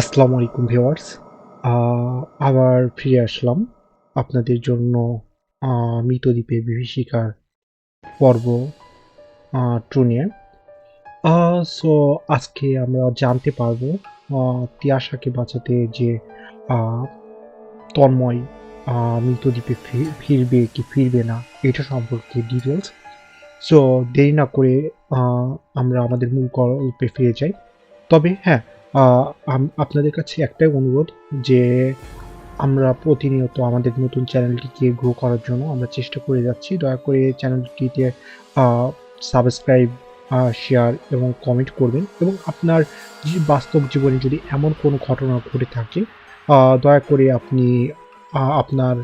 আসসালামু আলাইকুম ভিউয়ার্স। আবার ফিরে আসলাম আপনাদের জন্য মৃতদ্বীপের বিভীষিকার পর্ব 2 নিয়ে। সো আজকে আমরা জানতে পারবো তিয়াশাকে বাঁচাতে যে আ তন্ময় মৃতদ্বীপে ফিরবে কি ফিরবে না এটা সম্পর্কে ডিটেইলস। সো দেরি না করে আ আমরা আমাদের মূল গল্পে ফিরে যাই। তবে হ্যাঁ, আ আপনাদের কাছে একটাই অনুরোধ যে আমরা প্রতিনিয়ত আমাদের নতুন চ্যানেলটিকে গ্রো করার জন্য আমরা চেষ্টা করে যাচ্ছি। দয়া করে চ্যানেলটিতে আ সাবস্ক্রাইব, শেয়ার এবং কমেন্ট করবেন এবং আপনার বাস্তব জীবনে যদি এমন কোনো ঘটনা ঘটে থাকে, দয়া করে আপনি আপনার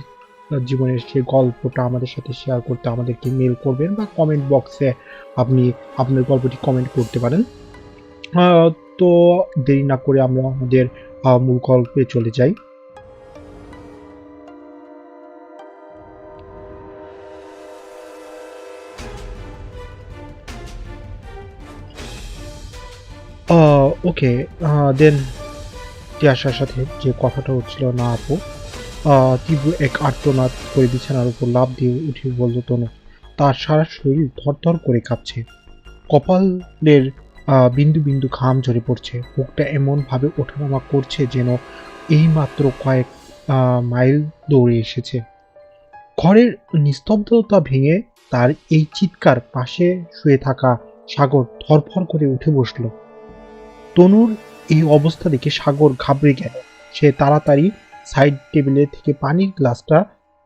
জীবনের সেই গল্পটা আমাদের সাথে শেয়ার করতে আমাদেরকে মেইল করবেন বা কমেন্ট বক্সে আপনি আপনার গল্পটি কমেন্ট করতে পারেন। আ তো দেরি না করে আমরা আমাদের মূল গল্পে চলে যাই। ওকে, দেন তিয়াসার সাথে যে কথাটা হচ্ছিল না আপু, তীব্র এক আর্তনাদ করে বিছানার উপর লাফ দিয়ে উঠে বলল তনু। তার সারা শরীর থরথর করে কাঁপছে, কপালের বিন্দু বিন্দু ঘাম ঝরে পড়ছে, বুকটা এমনভাবে ওঠানামা করছে যেন এইমাত্র কয়েক মাইল দৌড়ে এসেছে। ঘরের নিস্তব্ধতা ভেঙে তার এই চিৎকার পাশে শুয়ে থাকা সাগর ধরফর করে উঠে বসল। তনুর এই অবস্থা দেখে সাগর ঘাবড়ে গেল। সে তাড়াতাড়ি সাইড টেবিলে থেকে পানির গ্লাসটা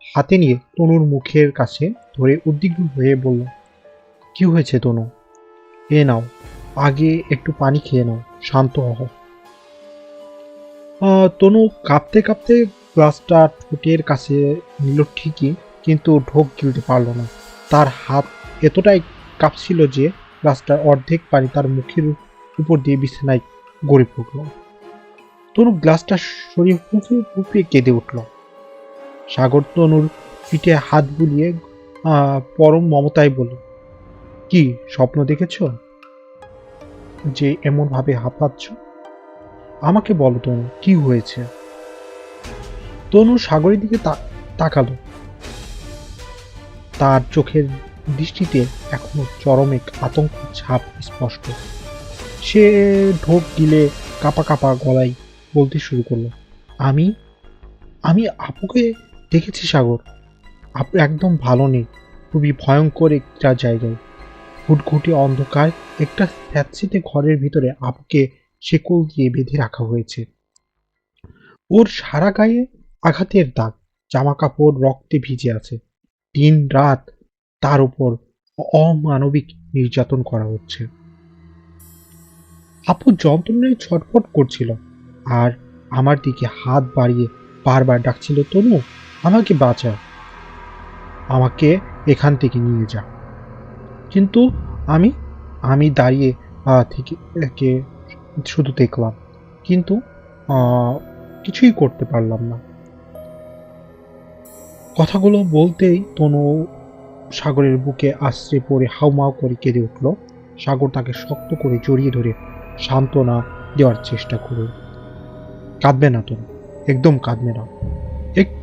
হাতে নিয়ে তনুর মুখের কাছে ধরে উদ্বিগ্ন হয়ে বলল, কি হয়েছে তনু? এ নাও, আগে একটু পানি খেয়ে নাও, শান্ত হও। তনু কাঁপতে কাঁপতে গ্লাসটা ঠোঁটের কাছে নিল ঠিকই, কিন্তু ঢোক গিলতে পারল না। তার হাত এতটাই কাঁপছিল যে গ্লাসটার অর্ধেক পানি তার মুখের উপর দিয়ে বিছানায় গড়ে পড়ল। তনু গ্লাসটা সরিয়ে ফুঁপিয়ে ফুঁপিয়ে কেঁদে উঠল। সাগর তনুর পিঠে হাত বুলিয়ে পরম মমতায় বলল, কি স্বপ্ন দেখেছ যে এমন ভাবে হাঁপাচ্ছ? আমাকে বলো তনু, কি হয়েছে? তনু সাগরের দিকে তাকালো। তার চোখের দৃষ্টিতে এখনো চরম এক আতঙ্ক ছাপ স্পষ্ট। সে ঢোক গিলে কাঁপা কাঁপা গলায় বলতে শুরু করলো, আমি আমি আপুকে দেখেছি সাগর। আপু একদম ভালো নেই, খুবই ভয়ঙ্কর একটা জায়গায়, ঘুটঘুটে অন্ধকার একটা স্যাঁতসেঁতে ঘরের ভিতরে আপুকে শেকল দিয়ে বেঁধে রাখা হয়েছে। ওর সারা গায়ে আঘাতের দাগ, জামা কাপড় রক্তে ভিজে আছে। দিন রাত তার উপর অমানবিক নির্যাতন করা হচ্ছে। আপু যন্ত্রণায় ছটফট করছিল আর আমার দিকে হাত বাড়িয়ে বারবার ডাকছিল, তনু আমাকে বাঁচা, আমাকে এখান থেকে নিয়ে যা। কিন্তু আমি আমি দাঁড়িয়ে থেকে একে শুধু দেখলাম, কিন্তু কিছুই করতে পারলাম না। কথাগুলো বলতেই তনু সাগরের বুকে আশ্রে পড়ে হাউমাউ করে কেঁদে উঠল। সাগর তাকে শক্ত করে জড়িয়ে ধরে সান্ত্বনা দেওয়ার চেষ্টা করল। কাঁদবে না তনু, একদম কাঁদবে না। এক-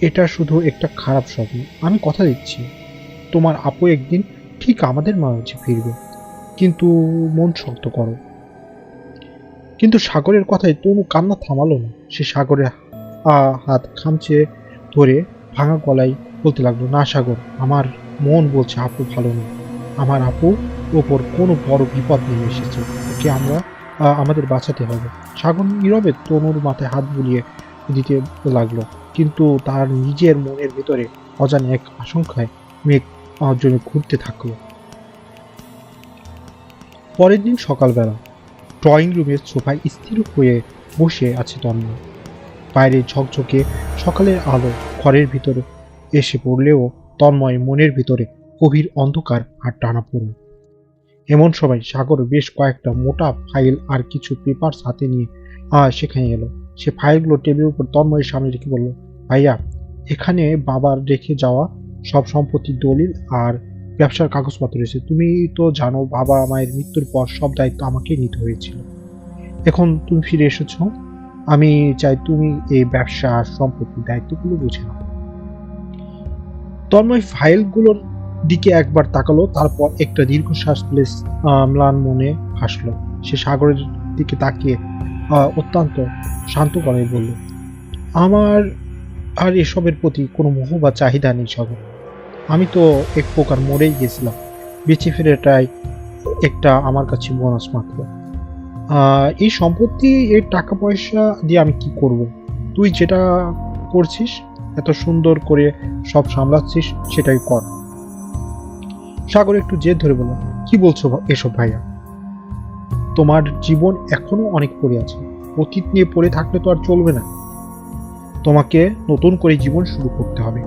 এটা শুধু একটা খারাপ স্বপ্ন। আমি কথা দিচ্ছি, তোমার আপু একদিন ঠিক আমাদের মাঝে ফিরবে। কিন্তু মন শক্ত করো। কিন্তু সাগরের কথায় তনু কান্না থামালো না। সে সাগরের হাত খামচে ধরে ভাঙা গলায় বলতে লাগলো, না সাগর, আমার মন বলছে আপু ভালো নেই। আমার আপুর ওপর কোনো বড় বিপদ নেমে এসেছে। ওকে আমাদের বাঁচাতে হবে। সাগর নীরবে তনুর মাথায় হাত বুলিয়ে দিতে লাগলো, কিন্তু তার নিজের মনের ভেতরে অজানা এক আশঙ্কায় মেঘ জন্য ঘুরতে থাকলো। পরের দিন সকালবেলা ড্রয়িং রুমের সোফায় স্থির হয়ে বসে আছে তন্ময়। বাইরে ঝকঝকে সকালের আলো ঘরের ভিতরে এসে পড়লেও তন্ময় মনের ভিতরে গভীর অন্ধকার আর টানাপোড়েন। এমন সময় সাগর বেশ কয়েকটা মোটা ফাইল আর কিছু পেপার হাতে নিয়ে সেখানে এলো। সে ফাইলগুলো টেবিলের উপর তন্ময়ের সামনে রেখে বলল, ভাইয়া, এখানে বাবার রেখে যাওয়া সব সম্পত্তির দলিল আর ব্যবসার কাগজপত্র রয়েছে। তুমি তো জানো বাবা মায়ের মৃত্যুর পর সব দায়িত্ব আমাকেই নিতে হয়েছিল। এখন তুমি ফিরে এসেছো, আমি চাই তুমি এই ব্যবসা আর সম্পত্তির দায়িত্বগুলো বুঝে নাও। তন্ময় ফাইলগুলোর দিকে একবার তাকালো, তারপর একটা দীর্ঘশ্বাস ফেলে ম্লান মনে হাসলো। সে সাগরের দিকে তাকিয়ে অত্যন্ত শান্ত গলায় বলল, আমার আর এসবের প্রতি কোনো মোহ বা চাহিদা নেই সাগর। আমি তো এক প্রকার মরেই গেছিলাম, বেঁচে ফেরাটাই একটা আমার কাছে বোনাস মাত্র। এই সম্পত্তি, এর টাকা পয়সা দিয়ে আমি কি করব? তুই যেটা করছিস, এত সুন্দর করে সব সামলাচ্ছিস, সেটাই কর। সাগর একটু জেদ ধরে বলল, কি বলছো এসব ভাইয়া? তোমার জীবন এখনো অনেক পড়ে আছে। অতীত নিয়ে পড়ে থাকলে তো আর চলবে না। তোমাকে নতুন করে জীবন শুরু করতে হবে,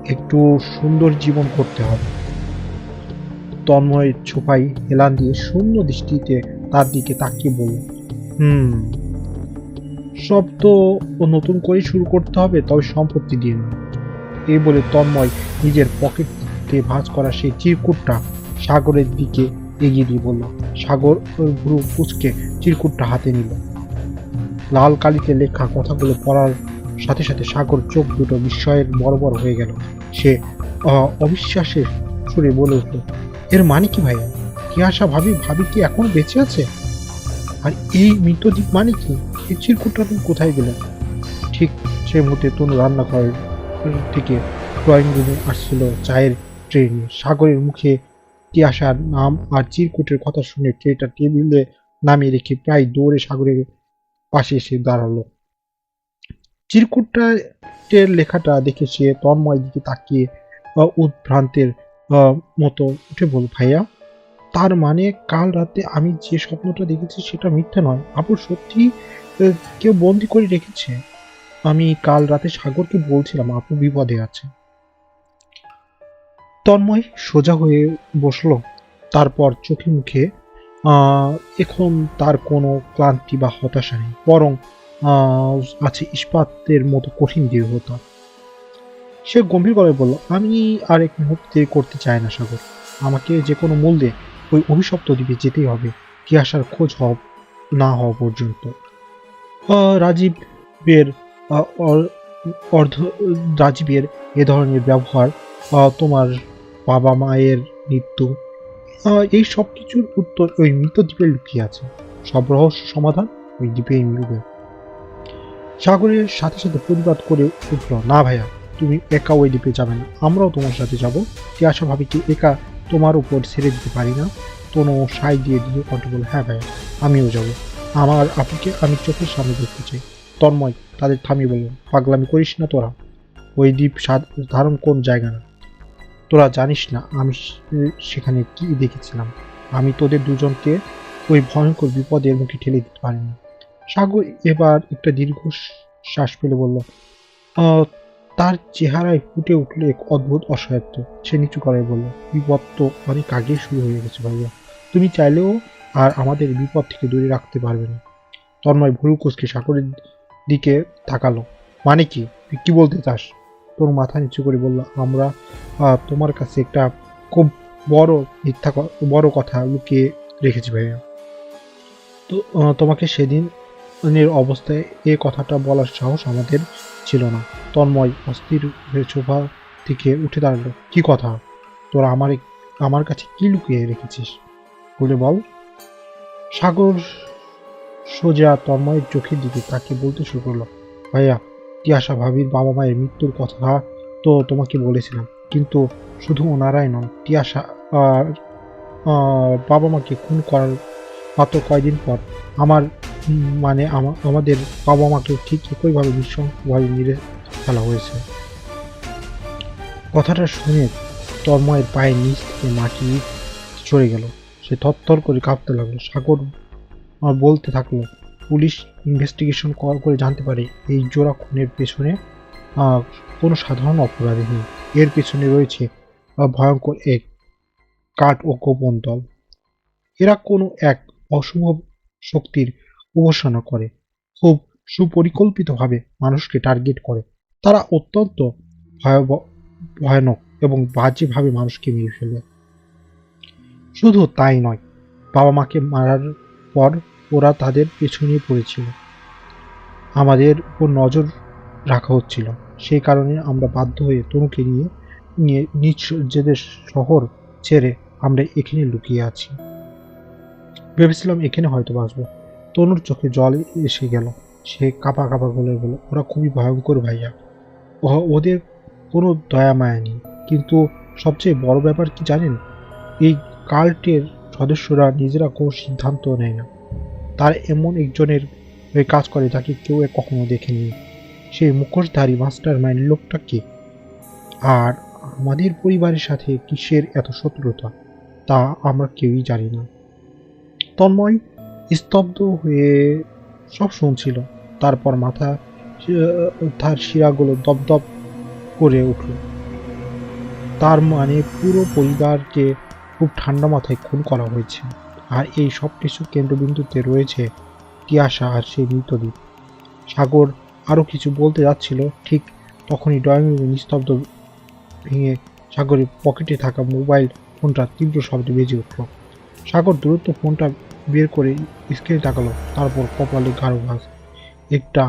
একটু সুন্দর জীবন করতে হবে। তন্ময় ছোপাই হেলান দিয়ে শূন্য দৃষ্টিতে তার দিকে তাকিয়ে বলল, হুম, সব তো নতুন করে শুরু করতে হবে, তবে সম্পত্তি দিয়ে নয়। এই বলে তন্ময় নিজের পকেটে ভাঁজ করা সেই চিরকুটটা সাগরের দিকে এগিয়ে দিয়ে বলল। সাগর ওর ভ্রু কুঁচকে চিরকুটটা হাতে নিল। লাল কালিতে লেখা কথাগুলো পড়ার সাথে সাথে সাগর চোখ দুটো বিস্ময়ের বড় বড় হয়ে গেল। সে অবিশ্বাসের সুরে বলে উঠল, এর মানে কি ভাইয়া? তিয়াশা ভাবি ভাবি কি এখন বেঁচে আছে? আর এই মৃতদ্বীপ মানে কি? এই চিরকুটটা তুমি কোথায় গেলেন? ঠিক সে মুহূর্তে তনু রান্নাঘর থেকে ড্রয়িং রুমে আসছিল চায়ের ট্রে নিয়ে। সাগরের মুখে তিয়াশার নাম আর চিরকুটের কথা শুনে ট্রেটা টেবিলে নামিয়ে রেখে প্রায় দৌড়ে সাগরের পাশে এসে দাঁড়ালো। চিরকুটের লেখাটা দেখে সে তন্ময়ের দিকে তাকিয়ে উদ্ভ্রান্তের মতো উঠে বলল, ভাইয়া, তার মানে কাল রাতে আমি যে স্বপ্নটা দেখেছি সেটা মিথ্যা নয়, আপু সত্যি কেউ বন্দি করে রেখেছে। আমি কাল রাতে সাগরকে বলছিলাম আপু বিপদে আছে। তন্ময় সোজা হয়ে বসলো, তারপর চোখে মুখে আহ এখন তার কোনো ক্লান্তি বা হতাশা নেই, বরং আছে ইস্পাতের মতো কঠিন দৃঢ়তা। সে গম্ভীর গলায় বলল, আমি আর এক মুহূর্তে করতে চাই না সাগর। আমাকে যে কোনো মূল্যে ওই অভিশপ্ত দ্বীপে যেতেই হবে, তিয়াশার খোঁজ না হওয়া পর্যন্ত। রাজীবের আহ, অর- অর্ধ রাজীবের এ ধরনের ব্যবহার, তোমার বাবা মায়ের মৃত্যু, এই সব কিছুর উত্তর ওই মৃত দ্বীপে লুকিয়ে আছে। সব রহস্য সমাধান ওই দ্বীপেই মিলবে। সাগরের সাথে সাথে প্রতিবাদ করে উঠল, না ভাইয়া, তুমি একা ওই দ্বীপে যাবে না, আমরাও তোমার সাথে যাব। তিয়াশা ভাবিকে একা তোমার উপর ছেড়ে দিতে পারি না। কোনো সাই দিয়ে দিয়ে কণ্ঠ বলে, হ্যাঁ ভাইয়া, আমিও যাব। আমার আপুকে আমি চোখের সামনে দেখতে চাই। তন্ময় তাদের থামিয়ে বলল, পাগলামি করিস না তোরা, ওই দ্বীপ সাধারণ কোন জায়গা না। তোরা জানিস না আমি সেখানে কি দেখেছিলাম। আমি তোদের দুজনকে ওই ভয়ঙ্কর বিপদের মুখে ঠেলে দিতে পারি না। সাগর এবার একটা দীর্ঘ শ্বাস ফেলে বলল, আহ, তার চেহারায় ফুটে উঠল এক অদ্ভুত অসহায়ত্ব। সে নিচু গলায় বলল, বিপদ তো অনেক আগেই শুরু হয়ে গেছে ভাইয়া, তুমি চাইলেও আর আমাদের বিপদ থেকে দূরে রাখতে পারবে না। তন্ময় ভুরু কুঁচকে সাগরের দিকে তাকালো, মানে কি? তুই কি বলতে চাস? তোর মাথা নিচু করে বলল, আমরা তোমার কাছে একটা খুব বড় বড় কথা লুকিয়ে রেখেছি ভাইয়া। তো তোমাকে সেদিনের অবস্থায় এ কথাটা বলার সাহস আমাদের ছিল না। তন্ময় অস্থির হয়ে সোফা থেকে উঠে দাঁড়ালো, কি কথা? তোরা আমার কাছে কি লুকিয়ে রেখেছিস, বলে বল। সাগর সোজা তন্ময়ের চোখের দিকে তাকিয়ে বলতে শুরু করলো, ভাইয়া, তিয়াশা ভাবির বাবা মায়ের মৃত্যুর কথা তো তোমাকে বলেছিলাম, কিন্তু শুধু ওনারাই নন, তিয়াশা আর বাবা মাকে খুন করার মাত্র কয়দিন পর আমার মানে আমাদের বাবা মাকে ঠিক একইভাবে নৃশংসভাবে মেরে ফেলা হয়েছে। কথাটা শুনে তন্ময়ের পায়ের নিচ থেকে মাটি সরে গেল। সে থরথর করে কাঁপতে লাগলো। সাগর বলতে থাকলো, পুলিশ ইনভেস্টিগেশন করে জানতে পারে এই জোড়া খুনের পেছনে কোনো সাধারণ অপরাধী নেই। এর পেছনে রয়েছে ভয়ঙ্কর এক কাঠ ও গোপন দল। এরা কোনো এক অশুভ শক্তির উপাসনা করে, খুব সুপরিকল্পিতভাবে মানুষকে টার্গেট করে। তারা অত্যন্ত ভয়ানক এবং বাজেভাবে মানুষকে মেরে ফেলে। শুধু তাই নয়, বাবা মাকে মারার পর ওরা তাদের পেছনে পড়েছিল। আমাদের উপর নজর রাখা হচ্ছিল, সেই কারণে আমরা বাধ্য হয়ে তনুকে নিয়ে নিয়ে নিজেদের শহর ছেড়ে আমরা এখানে লুকিয়ে আছি। ভেবেছিলাম এখানে হয়তো বাঁচবো। তনুর চোখে জল এসে গেল। সে কাঁপা কাঁপা গলে বলল, ওরা খুবই ভয়ঙ্কর ভাইয়া। ওদের কোনো দয়া মায়া নেই। কিন্তু সবচেয়ে বড় ব্যাপার কি জানেন, এই কাল্টের সদস্যরা নিজেরা কোনো সিদ্ধান্ত নেয় না। তার এমন একজনের হয়ে কাজ করে যাকে কেউ কখনো দেখেনি। সেই মুখোশধারী মাস্টার মাইন্ড লোকটা কে, আর আমাদের পরিবারের সাথে কিসের এত শত্রুতা, তা আমরা কেউই জানি না। তন্ময় স্তব্ধ হয়ে সব শুনছিল। তারপর মাথা তার শিরাগুলো দপদপ করে উঠল। তার মানে পুরো পরিবারকে খুব ঠান্ডা মাথায় খুন করা হয়েছে, আর এই সব কিছুর কেন্দ্রবিন্দুতে রয়েছে তিয়াশা আর সেই মৃতদ্বীপ। সাগর আরও কিছু বলতে যাচ্ছিল, ঠিক তখনই ড্রয়িং রুমে নিস্তব্ধ ভেঙে সাগরের পকেটে থাকা মোবাইল ফোনটা তীব্র শব্দে বেজে উঠল। সাগর দ্রুত ফোনটা বের করে স্ক্রিনে তাকালো। তারপর কপালে গাঢ় ভাঁজ। একটা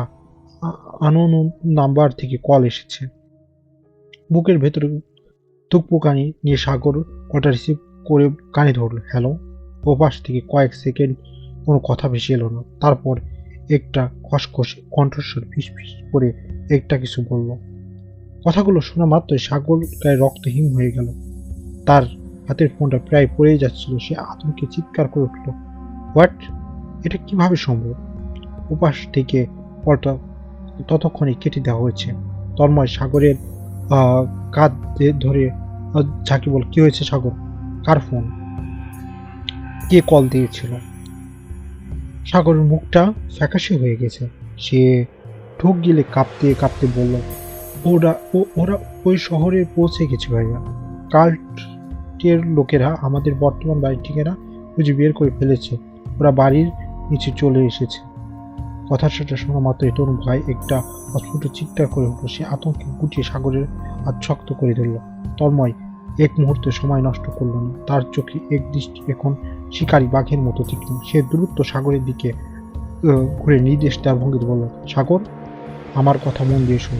আননোন নাম্বার থেকে কল এসেছে। বুকের ভেতরে তুকপুকানি নিয়ে সাগর কলটা রিসিভ করে কানে ধরল। হ্যালো। ওপাশ থেকে কয়েক সেকেন্ড কোনো কথা ভেসে এলো না। তারপর একটা খসখসে কণ্ঠস্বর ফিসফিস করে একটা কিছু বলল। কথাগুলো শোনা মাত্রই সাগর গায়ে রক্ত হিম হয়ে গেল। তার হাতের ফোনটা প্রায় পড়েই যাচ্ছিল। সে আতঙ্কে চিৎকার করে উঠল, হোয়াট? এটা কিভাবে সম্ভব? ওপাশ থেকে কলটা ততক্ষণে কেটে দেওয়া হয়েছে। তন্ময় সাগরের কাঁধ ধরে ঝাঁকি বল, কি হয়েছে সাগর? কার ফোন? কে কল দিয়েছিল? সাগরের মুখটা ফ্যাকাশে হয়ে গেছে। সে ঢোক গিলে কাঁপতে কাঁপতে বলল, ওরা ওই শহরে পৌঁছে গেছে ভাইয়া। কাল্টের লোকেরা আমাদের বর্তমান বাড়ির ঠিকানা খুঁজে বের করে ফেলেছে। ওরা বাড়ির নিচে চলে এসেছে। কথাটা শোনা মাত্রই তরু ভয় একটা অস্ফুট চিৎকার করে উঠল। সে আতঙ্কে গুটিয়ে সাগরের হাত শক্ত করে ধরল। তন্ময় এক মুহূর্তে সময় নষ্ট করল না। তার চোখে এক দৃষ্টি এখন শিকারী বাঘের মতো তীক্ষ্ণ। সে দ্রুত সাগরের দিকে ঘুরে নির্দেশ দেওয়ার ভঙ্গিতে বলল, সাগর, আমার কথা মন দিয়ে শোন।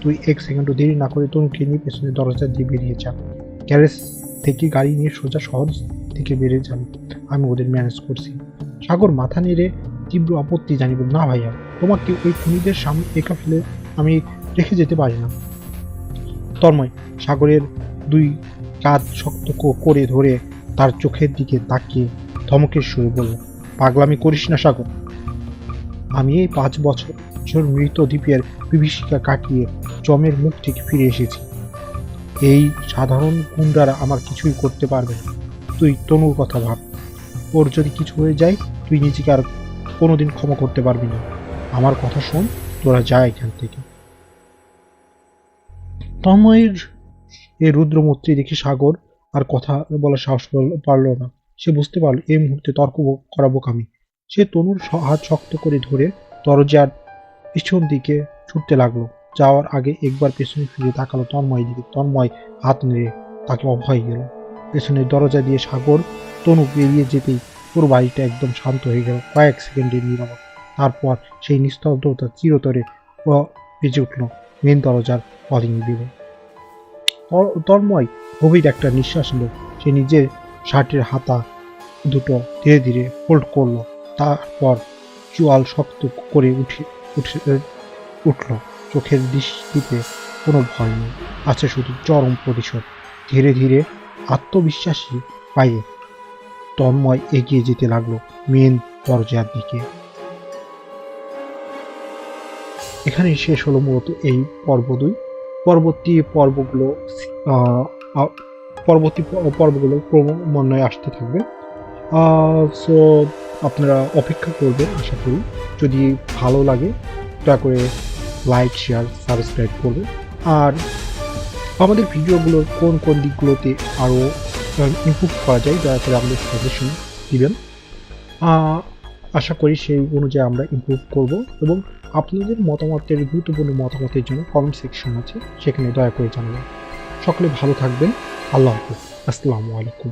তুই এক সেকেন্ডও দেরি না করে তনুকে নিয়ে পেছনে দরজা দিয়ে বেরিয়ে যা। গ্যারেজ থেকে গাড়ি নিয়ে সোজা শহর থেকে বেরিয়ে যাবে। আমি ওদের ম্যানেজ করছি। সাগর মাথা নেড়ে তীব্র আপত্তি জানিয়ে বলল, না ভাইয়া, তোমাকে ওই খুনিদের সামনে একা ফেলে আমি রেখে যেতে পারি না। তন্ময় সাগরের দুই কাঁধ শক্ত করে ধরে তার চোখের দিকে তাকিয়ে ধমকের সুরে বলল, পাগলামি করিস না সাগর। আমি এই 5 বছর মৃত দ্বীপের বিভীষিকা কাটিয়ে জমের মুখ থেকে ফিরে এসেছি। এই সাধারণ গুন্ডারা আমার কিছুই করতে পারবে না। তুই তনুর কথা ভাব। ওর যদি কিছু হয়ে যায় তুই নিজেকে আর কোনোদিন ক্ষমা করতে পারবি না। আমার কথা শোন, তোরা যা এখান থেকে। তন্ময়ের এই রুদ্রমূর্তি দেখে সাগর আর কথা বলার সাহস পারল না। সে বুঝতে পারল এই মুহূর্তে তর্ক করা বোকামি। সে তনুর হাত শক্ত করে ধরে দরজার পিছন দিকে ছুটতে লাগলো। যাওয়ার আগে একবার পেছনে ফিরে তাকালো তন্ময়ের দিকে। তন্ময় হাত নেড়ে তাকে অভয় গেল। পেছনের দরজা দিয়ে সাগর তনু বেরিয়ে যেতেই পুরো বাড়িটা একদম শান্ত হয়ে গেল। কয়েক সেকেন্ডের নীরবতা। তারপর সেই নিস্তব্ধতা চিরতরে বেজে উঠল মেন দরজার কলিং বেলে। তন্ময় গভীর একটা নিঃশ্বাস নিল। সে নিজের শার্টের হাতা দুটো ধীরে ধীরে ফোল্ড করলো। তারপর চোয়াল শক্ত করে উঠল। চোখের দৃষ্টিতে কোনো ভয় নেই, আছে শুধু চরম প্রতিশোধ। ধীরে ধীরে আত্মবিশ্বাসী পায়ে তন্ময় এগিয়ে যেতে লাগলো মেন দরজার দিকে। এখানেই শেষ হলো মূলত এই পর্ব 2। পরবর্তী পর্বগুলো ক্রমান্বয়ে আসতে থাকবে। সো আপনারা অপেক্ষা করবেন আশা করি। যদি ভালো লাগে দয়া করে লাইক, শেয়ার, সাবস্ক্রাইব করবেন। আর আমাদের ভিডিওগুলোর কোন কোন দিকগুলোতে আরও ইমপ্রুভ করা যায় দয়া করে আমাদের সাজেশন দিবেন। আশা করি সেই অনুযায়ী আমরা ইমপ্রুভ করব। এবং আপনাদের মতামতের গুরুত্বপূর্ণ মতামতের জন্য কমেন্ট সেকশন আছে, সেখানে দয়া করে জানাবেন। সকলে ভালো থাকবেন। আল্লাহ হাফেজ। আসসালামু আলাইকুম।